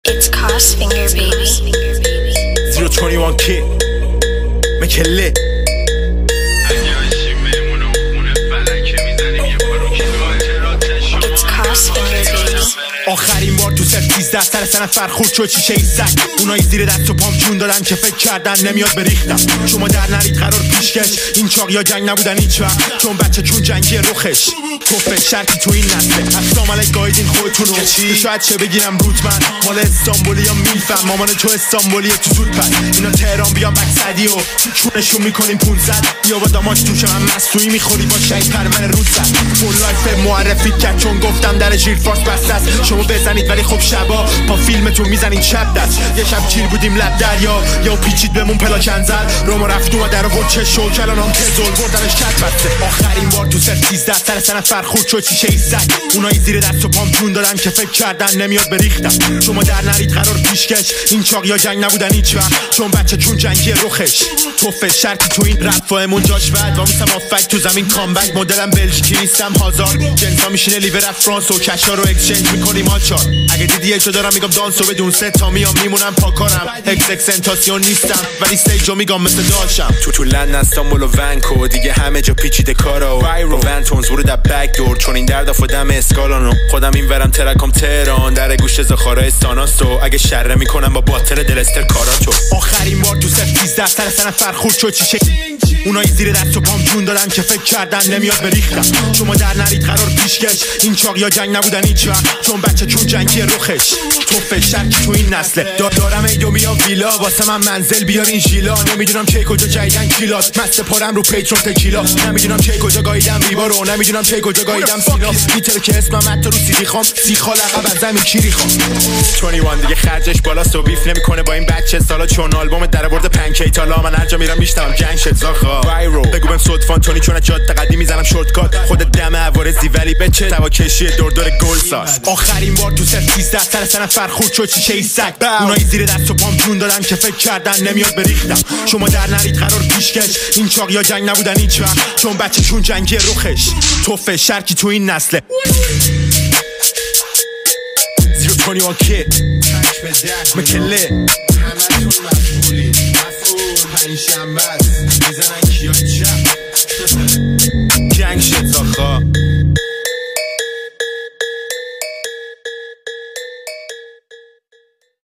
It's Crossfinger, baby. 021 Kid مکله It's Crossfinger, baby. آخرین بار تو سر 13 سر نفر خورد شد شیشه ای سگ. اونایی زیر دست و پام جون دادن که فکر کردن نمیاد بریختم. شما در نرید قرار پیشکش این چاق یا جنگ نبودن هیچ وقت، چون بچه چون جنگی رخش توفه شرکی تو این نسله. السلام علیک گایدین خودتونو شاید چه بگیرم روتمن مال استانبولی یا میفهم مامان تو استانبولی تو زودپس. اینا تهران بیان مقصدی و چونشون میکنیم 500 یا با داماش دوش من مصنوعی میخوری با شهید پرمن روزت. فول لایف معرفی کرد چون گفتم در ژیر فارس بسته است. شما بزنید ولی خب شبا با فیلمتون میزنین شب دست. یه شب چیر بودیم لب دریا یا پیچید بمون پلاکنزل روما رفت اومد در آورد چه شو کلانام که زل بردنش کت بسته. آخرین بار تو سر 13 سر نفر خورد شد شیشه ای سگ. اونایی زیر دست و پام جون دادن که فکر کردن نمیاد بریختم. شما در نرید قرار پیشکش این چاق یا جنگ نبودن هیچ وقت، چون بچه چون جنگی رخش توفه شرکی تو این رفاهمون جاش بعد وامیسم آفک تو زمین کامبک. مدلم بلژیکی نیستم هازار جنسا میشینه لیور از فرانس و کشا رو اکسچنج میکنیم آچار. اگه دیدی اجا دارم میگم دانسو بدون سه تا میام میمونم پاکارم. اکسنتاسیون نیستم ولی استیجو میگم مثل داشم. تو لندن استانبول و ونکو دیگه همه جا پیچیده کارا و ونتونز ورود در بک دور، چون این درد فدم اسکالانو خودم این ورم ترکم تهران در گوش زخاره استاناستو. اگه شره میکنم با باتر دلستر کاراتو. آخرین بار تو سر 13 سر نفر خورد شد چیشه. اونایی زیر دست و پام جون دادن که فکر کردن نمیاد بریختم. شما در نرید قرار پیشکش این چاق یا جنگ نبودن هیچ وقت، چون بچه چون جنگی رخش توفه شرکی تو این نسله. دارم ایدو میام ویلا واسه من منزل بیار این ژیلا. نمیدونم چه کجا جایدن کیلات مست پارم رو پیترون تکیلا. نمیدونم چه کجا گاییدم ریبا رو، نمیدونم چه کجا گاییدم سینا بیتر که اسمم حتی رو سیدی خام سیخا لقب از زمین کیری خام. 21 دیگه خرجش بالاست و بیف نمیکنه با این بچه سالا، چون آلبوم در آورده پنکی تالا. من هر جا میرم میشتم جنگ شد زاخا وایرو. بگو بهم صدفان تونی چون جاده قدیم میزنم شورتکات. خود دم عوارضی ولی بچه توا کشی دور گل ساز. آخرین بار تو سر 13 سر نفر خورد شد شیشه ای سگ. اونایی زیر دست و پام جون دادن که فکر کردن نمیاد بریختم. شما در نرید قرار پیشکش این چاق یا جنگ نبودن هیچ وقت، چون بچه چون جنگی رخش توفه شرکی تو این نسله. 021 Kid مکله همتون مسئولین مسئول پنج شنبه است میزنن